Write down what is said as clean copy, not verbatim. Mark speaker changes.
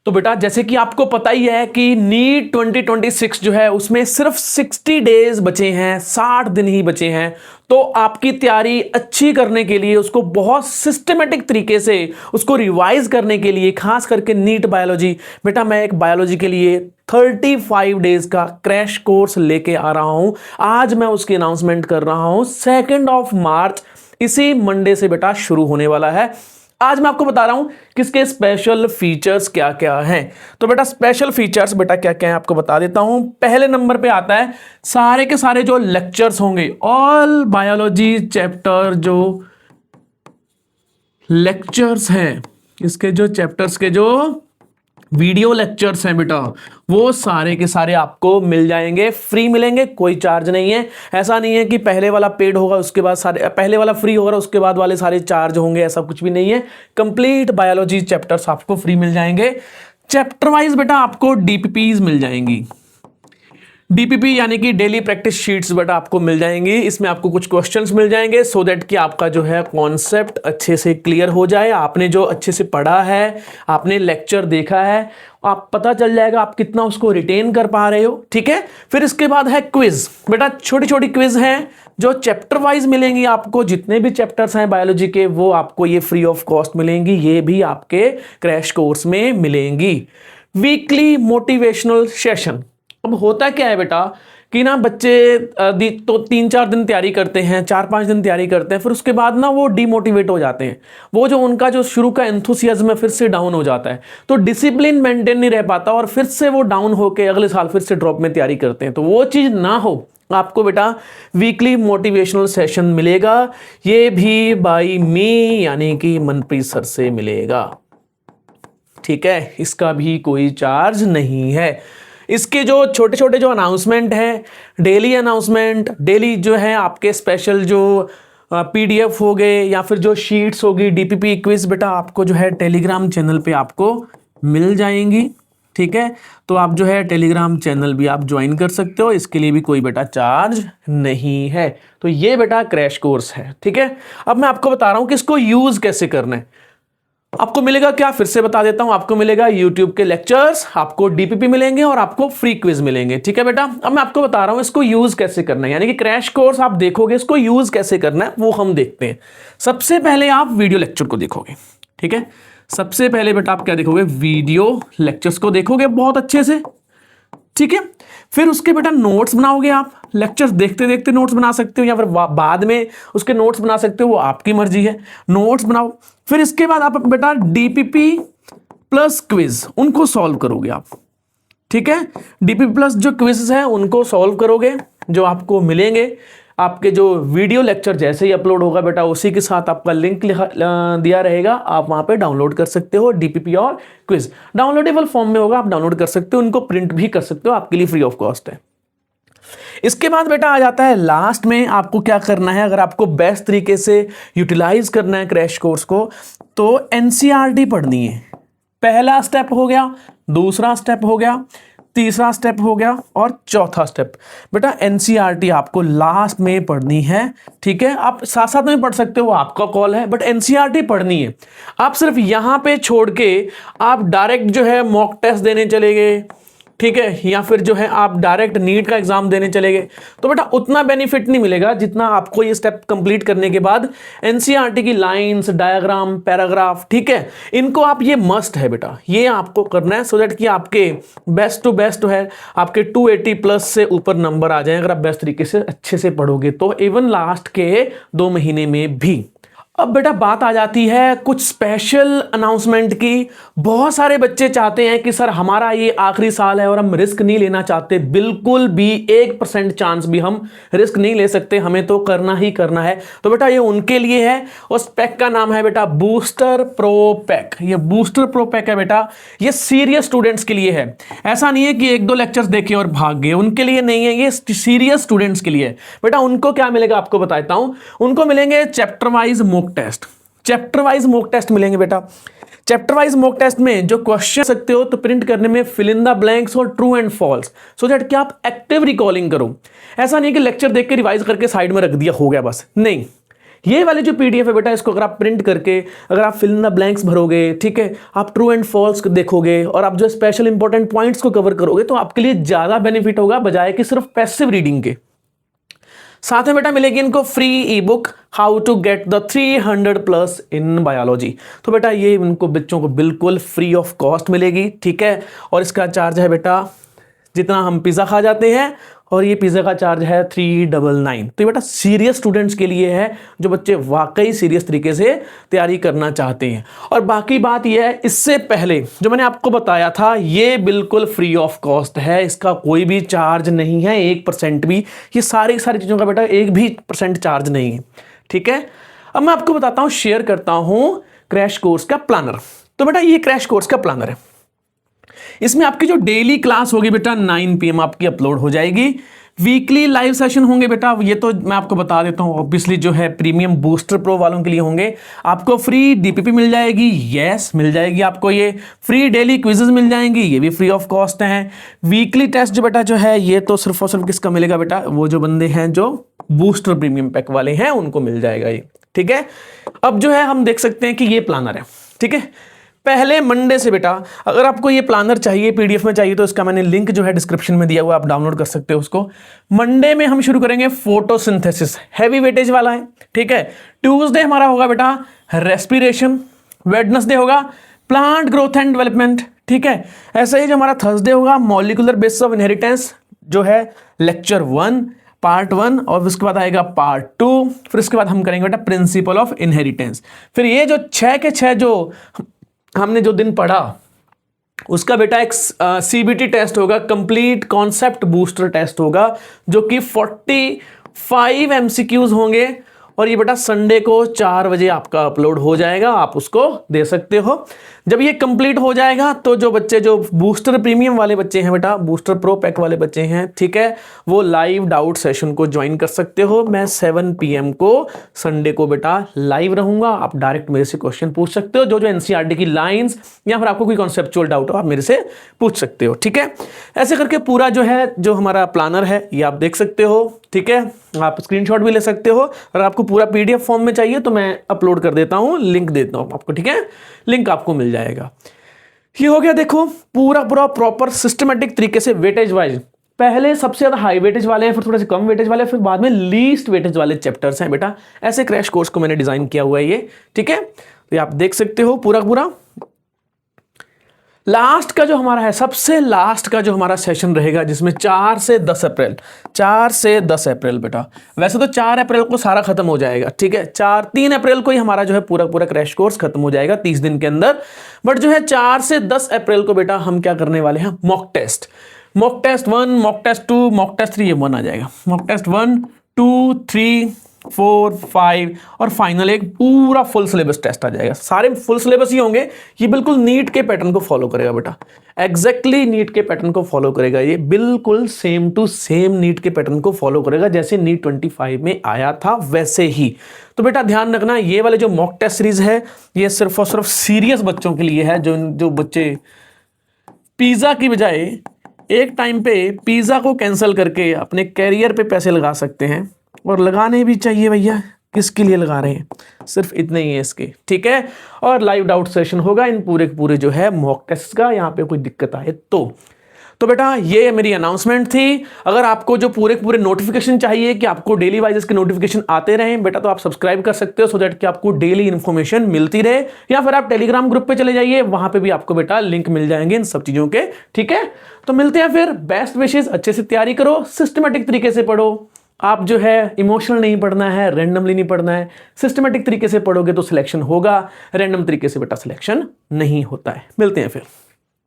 Speaker 1: तो बेटा जैसे कि आपको पता ही है कि नीट 2026 जो है उसमें सिर्फ 60 डेज बचे हैं, 60 दिन ही बचे हैं। तो आपकी तैयारी अच्छी करने के लिए, उसको बहुत सिस्टमेटिक तरीके से उसको रिवाइज करने के लिए, खास करके नीट बायोलॉजी, बेटा मैं एक बायोलॉजी के लिए 35 डेज का क्रैश कोर्स लेके आ रहा हूं। आज मैं उसकी अनाउंसमेंट कर रहा हूं। 2 मार्च इसी मंडे से बेटा शुरू होने वाला है। आज मैं आपको बता रहा हूं कि इसके स्पेशल फीचर्स क्या क्या हैं। तो बेटा स्पेशल फीचर्स बेटा क्या क्या है आपको बता देता हूं। पहले नंबर पे आता है सारे के सारे जो लेक्चर्स होंगे, ऑल बायोलॉजी चैप्टर जो लेक्चर्स हैं, इसके जो चैप्टर्स के जो वीडियो लेक्चर्स हैं बेटा, वो सारे के सारे आपको मिल जाएंगे, फ्री मिलेंगे, कोई चार्ज नहीं है। ऐसा नहीं है कि पहले वाला पेड होगा उसके बाद सारे, पहले वाला फ्री होगा उसके बाद वाले सारे चार्ज होंगे, ऐसा कुछ भी नहीं है। कंप्लीट बायोलॉजी चैप्टर्स आपको फ्री मिल जाएंगे। चैप्टर वाइज बेटा आपको डीपीपीज मिल जाएंगी। डीपीपी यानी कि डेली प्रैक्टिस शीट्स बेटा आपको मिल जाएंगी। इसमें आपको कुछ क्वेश्चंस मिल जाएंगे सो दैट कि आपका जो है कॉन्सेप्ट अच्छे से क्लियर हो जाए। आपने जो अच्छे से पढ़ा है, आपने लेक्चर देखा है, आप पता चल जाएगा आप कितना उसको रिटेन कर पा रहे हो। ठीक है, फिर इसके बाद है क्विज। बेटा छोटी छोटी क्विज हैं जो चैप्टर वाइज मिलेंगी आपको। जितने भी चैप्टर्स हैं बायोलॉजी के वो आपको ये फ्री ऑफ कॉस्ट मिलेंगी, ये भी आपके क्रैश कोर्स में मिलेंगी। Weekly motivational session. अब होता क्या है बेटा कि ना बच्चे तो 3-4 दिन तैयारी करते हैं, 4-5 दिन तैयारी करते हैं, फिर उसके बाद ना वो डिमोटिवेट हो जाते हैं। वो जो उनका जो शुरू का एंथुसियाज्म है फिर से डाउन हो जाता है, तो डिसिप्लिन मेंटेन नहीं रह पाता और फिर से वो डाउन होकर अगले साल फिर से ड्रॉप में तैयारी करते हैं। तो वो चीज़ ना हो, आपको बेटा वीकली मोटिवेशनल सेशन मिलेगा। ये भी बाई मी यानी कि मनप्रीत सर से मिलेगा। ठीक है, इसका भी कोई चार्ज नहीं है। इसके जो छोटे छोटे जो अनाउंसमेंट हैं, डेली अनाउंसमेंट, डेली जो है आपके स्पेशल जो पीडीएफ हो गए या फिर जो शीट्स होगी, डीपीपी क्विज बेटा आपको जो है टेलीग्राम चैनल पे आपको मिल जाएंगी। ठीक है, तो आप जो है टेलीग्राम चैनल भी आप ज्वाइन कर सकते हो, इसके लिए भी कोई बेटा चार्ज नहीं है। तो ये बेटा क्रैश कोर्स है। ठीक है, अब मैं आपको बता रहा हूं कि इसको यूज कैसे करना है। आपको मिलेगा क्या, फिर से बता देता हूं। आपको मिलेगा YouTube के लेक्चर्स, आपको डीपीपी मिलेंगे और आपको फ्री क्विज मिलेंगे। ठीक है बेटा, अब मैं आपको बता रहा हूं इसको यूज कैसे करना है, यानी कि क्रैश कोर्स आप देखोगे, इसको यूज कैसे करना है वो हम देखते हैं। सबसे पहले आप वीडियो लेक्चर को देखोगे। ठीक है, सबसे पहले बेटा आप क्या देखोगे, वीडियो लेक्चर्स को देखोगे बहुत अच्छे से। ठीक है, फिर उसके बेटा नोट्स बनाओगे। आप लेक्चर्स देखते देखते नोट्स बना सकते हो या फिर बाद में उसके नोट्स बना सकते हो, वो आपकी मर्जी है। नोट्स बनाओ। फिर इसके बाद आप बेटा डीपीपी प्लस क्विज उनको सॉल्व करोगे आप। ठीक है, डीपीपी प्लस जो क्विज है उनको सॉल्व करोगे, जो आपको मिलेंगे। आपके जो वीडियो लेक्चर जैसे ही अपलोड होगा बेटा उसी के साथ आपका लिंक दिया रहेगा, आप वहां पे डाउनलोड कर सकते हो। डीपीपी और क्विज डाउनलोडेबल फॉर्म में होगा, आप डाउनलोड कर सकते हो, उनको प्रिंट भी कर सकते हो, आपके लिए फ्री ऑफ कॉस्ट है। इसके बाद बेटा आ जाता है लास्ट में आपको क्या करना है। अगर आपको बेस्ट तरीके से यूटिलाइज करना है क्रैश कोर्स को, तो एनसीईआरटी पढ़नी है। पहला स्टेप हो गया, दूसरा स्टेप हो गया, तीसरा स्टेप हो गया और चौथा स्टेप। बेटा एनसीईआरटी आपको लास्ट में पढ़नी है। ठीक है, आप साथ साथ में पढ़ सकते हो, आपका कॉल है, बट एनसीईआरटी पढ़नी है। आप सिर्फ यहां पे छोड़ के आप डायरेक्ट जो है मॉक टेस्ट देने चले गए, ठीक है, या फिर जो है आप डायरेक्ट नीट का एग्जाम देने चले गए, तो बेटा उतना बेनिफिट नहीं मिलेगा जितना आपको ये स्टेप कंप्लीट करने के बाद एनसीईआरटी की लाइंस, डायग्राम, पैराग्राफ, ठीक है, इनको आप, ये मस्ट है बेटा, ये आपको करना है सो दैट कि आपके बेस्ट टू बेस्ट है, आपके 280 प्लस से ऊपर नंबर आ जाए। अगर आप बेस्ट तरीके से अच्छे से पढ़ोगे तो इवन लास्ट के 2 महीने में भी। अब बेटा बात आ जाती है कुछ स्पेशल अनाउंसमेंट की। बहुत सारे बच्चे चाहते हैं कि सर हमारा ये आखिरी साल है और हम रिस्क नहीं लेना चाहते, बिल्कुल भी 1% चांस भी हम रिस्क नहीं ले सकते, हमें तो करना ही करना है। तो बेटा ये उनके लिए है, उस पैक का नाम है बेटा बूस्टर प्रो पैक। ये बूस्टर प्रो पैक है बेटा, ये सीरियस स्टूडेंट्स के लिए है। ऐसा नहीं है कि 1-2 लेक्चर्स देखे और भाग गए, उनके लिए नहीं है, ये सीरियस स्टूडेंट्स के लिए है। बेटा उनको क्या मिलेगा आपको बताता हूं, उनको मिलेंगे chapter wise mock test. Chapter wise mock test मिलेंगे बेटा। चैप्टर वाइज मॉक टेस्ट में जो क्वेश्चन सकते हो तो प्रिंट करने में फिल इन द ब्लैंक्स और true and false, so that कि आप एक्टिव रिकॉलिंग करो। ऐसा नहीं कि लेक्चर देख के रिवाइज करके साइड में रख दिया, हो गया बस, नहीं। ये वाली जो पीडीएफ है बेटा, इसको अगर आप प्रिंट करके अगर आप फिल इन द ब्लैंक्स भरोगे, ठीक है, आप ट्रू एंड फॉल्स देखोगे और आप जो स्पेशल इंपॉर्टेंट पॉइंट्स को कवर करोगे तो आपके लिए ज्यादा बेनिफिट होगा बजाय कि सिर्फ पैसिव रीडिंग के। साथ में बेटा मिलेगी इनको free e book how to get the 300+ in biology. तो बेटा ये इनको बच्चों को बिल्कुल फ्री ऑफ कॉस्ट मिलेगी, ठीक है। और इसका चार्ज है बेटा जितना हम पिज़्ज़ा खा जाते हैं, और ये पिज़्ज़ा का चार्ज है 399। तो ये बेटा सीरियस स्टूडेंट्स के लिए है, जो बच्चे वाकई सीरियस तरीके से तैयारी करना चाहते हैं। और बाकी बात ये है, इससे पहले जो मैंने आपको बताया था ये बिल्कुल फ्री ऑफ कॉस्ट है, इसका कोई भी चार्ज नहीं है, 1% भी। ये सारी चीज़ों का बेटा 1% चार्ज नहीं है, ठीक है। अब मैं आपको बताता हूँ, शेयर करता हूँ क्रैश कोर्स का प्लानर। तो बेटा ये क्रैश कोर्स का प्लानर है, इसमें आपकी जो डेली क्लास होगी बेटा 9 PM आपकी अपलोड हो जाएगी। वीकली लाइव सेशन होंगे बेटा, ये तो मैं आपको बता देता हूँ, ऑब्वियसली जो है प्रीमियम बूस्टर प्रो वालों के लिए होंगे। आपको फ्री डीपीपी मिल जाएगी, यस मिल जाएगी आपको, ये फ्री डेली क्विजेज मिल जाएंगी, ये भी फ्री ऑफ कॉस्ट हैं। वीकली टेस्ट जो बेटा जो है ये तो सिर्फ और सिर्फ किसका मिलेगा बेटा, वो जो बंदे हैं जो बूस्टर प्रीमियम पैक वाले हैं उनको मिल जाएगा ये, ठीक है। अब जो है हम देख सकते हैं कि ये प्लानर है, ठीक है। पहले मंडे से बेटा अगर आपको ये प्लानर चाहिए, पीडीएफ में चाहिए, तो इसका मैंने लिंक जो है डिस्क्रिप्शन में दिया हुआ, आप डाउनलोड कर सकते हो उसको। मंडे में हम शुरू करेंगे फोटोसिंथेसिस, हैवी वेटेज वाला है, ठीक है। ट्यूसडे हमारा होगा बेटा रेस्पिरेशन, वेडनेसडे होगा प्लांट ग्रोथ एंड डेवलपमेंट, ठीक है। ऐसा ही जो हमारा थर्सडे होगा मॉलिक्यूलर बेसिस ऑफ इनहेरिटेंस, जो है लेक्चर 1 पार्ट 1, और उसके बाद आएगा पार्ट 2, फिर उसके बाद हम करेंगे बेटा प्रिंसिपल ऑफ इनहेरिटेंस। फिर ये जो 6 के 6 जो हमने जो दिन पढ़ा उसका बेटा एक सीबीटी टेस्ट होगा, कंप्लीट कॉन्सेप्ट बूस्टर टेस्ट होगा, जो कि 45 MCQs होंगे। और ये बेटा संडे को 4 बजे आपका अपलोड हो जाएगा, आप उसको दे सकते हो। जब ये कंप्लीट हो जाएगा तो जो बच्चे जो बूस्टर प्रीमियम वाले बच्चे हैं बेटा, बूस्टर प्रो पैक वाले बच्चे हैं, ठीक है, वो लाइव डाउट सेशन को ज्वाइन कर सकते हो। मैं 7 PM को संडे को बेटा लाइव रहूंगा, आप डायरेक्ट मेरे से क्वेश्चन पूछ सकते हो, जो एनसीईआरटी की लाइंस या फिर आपको कोई कॉन्सेप्चुअल डाउट हो आप मेरे से पूछ सकते हो, ठीक है। ऐसे करके पूरा जो है जो हमारा प्लानर है ये आप देख सकते हो, ठीक है। आप स्क्रीनशॉट भी ले सकते हो, और आपको पूरा पीडीएफ फॉर्म में चाहिए तो मैं अपलोड कर देता हूं, लिंक देता हूं आपको, ठीक है, लिंक आपको मिल जाएगा। ये हो गया देखो पूरा प्रॉपर सिस्टमेटिक तरीके से वेटेज वाइज। पहले सबसे ज्यादा हाई वेटेज वाले हैं, फिर थोड़े से कम वेटेज वाले हैं, फिर बाद में लीस्ट वेटेज वाले चैप्टर्स हैं बेटा। ऐसे क्रैश कोर्स को मैंने डिजाइन किया हुआ है ये, ठीक है। तो आप देख सकते हो पूरा लास्ट का जो हमारा है, सबसे लास्ट का जो हमारा सेशन रहेगा, जिसमें 4 से 10 अप्रैल बेटा। वैसे तो 4 अप्रैल को सारा खत्म हो जाएगा, ठीक है, 3 अप्रैल को ही हमारा जो है पूरा क्रैश कोर्स खत्म हो जाएगा 30 दिन के अंदर। बट जो है 4 से 10 अप्रैल को बेटा हम क्या करने वाले हैं, mock test 1, mock test 2, mock test 3, ये 1 आ जाएगा। मॉक टेस्ट 1, 2, 3, 4, 5 और फाइनल एक पूरा फुल सिलेबस टेस्ट आ जाएगा। सारे फुल सिलेबस ही होंगे, ये बिल्कुल नीट के पैटर्न को फॉलो करेगा बेटा, एग्जैक्टली नीट के पैटर्न को फॉलो करेगा, ये बिल्कुल सेम टू सेम नीट के पैटर्न को फॉलो करेगा, जैसे नीट 25 में आया था वैसे ही। तो बेटा ध्यान रखना, ये वाले जो मॉक टेस्ट सीरीज है ये सिर्फ और सिर्फ सीरियस बच्चों के लिए है, जो बच्चे पिज्जा की बजाय एक टाइम पे पिज्जा को कैंसिल करके अपने कैरियर पे पैसे लगा सकते हैं, और लगाने भी चाहिए भैया, किसके लिए लगा रहे हैं, सिर्फ इतने ही है इसके, ठीक है। और लाइव डाउट सेशन होगा इन पूरे जो है मॉक टेस्ट का, यहाँ पे कोई दिक्कत आए तो बेटा ये मेरी अनाउंसमेंट थी। अगर आपको जो पूरे नोटिफिकेशन चाहिए कि आपको डेली वाइज के नोटिफिकेशन आते रहें बेटा, तो आप सब्सक्राइब कर सकते हो, सो दैट कि आपको डेली इन्फॉर्मेशन मिलती रहे। या फिर आप टेलीग्राम ग्रुप पे चले जाइए, वहां पे भी आपको बेटा लिंक मिल जाएंगे इन सब चीजों के, ठीक है। तो मिलते हैं फिर, बेस्ट विशेष, अच्छे से तैयारी करो, सिस्टमेटिक तरीके से पढ़ो। आप जो है इमोशनल नहीं पढ़ना है, रैंडमली नहीं पढ़ना है, सिस्टमेटिक तरीके से पढ़ोगे तो सिलेक्शन होगा, रैंडम तरीके से बेटा सिलेक्शन नहीं होता है। मिलते हैं फिर।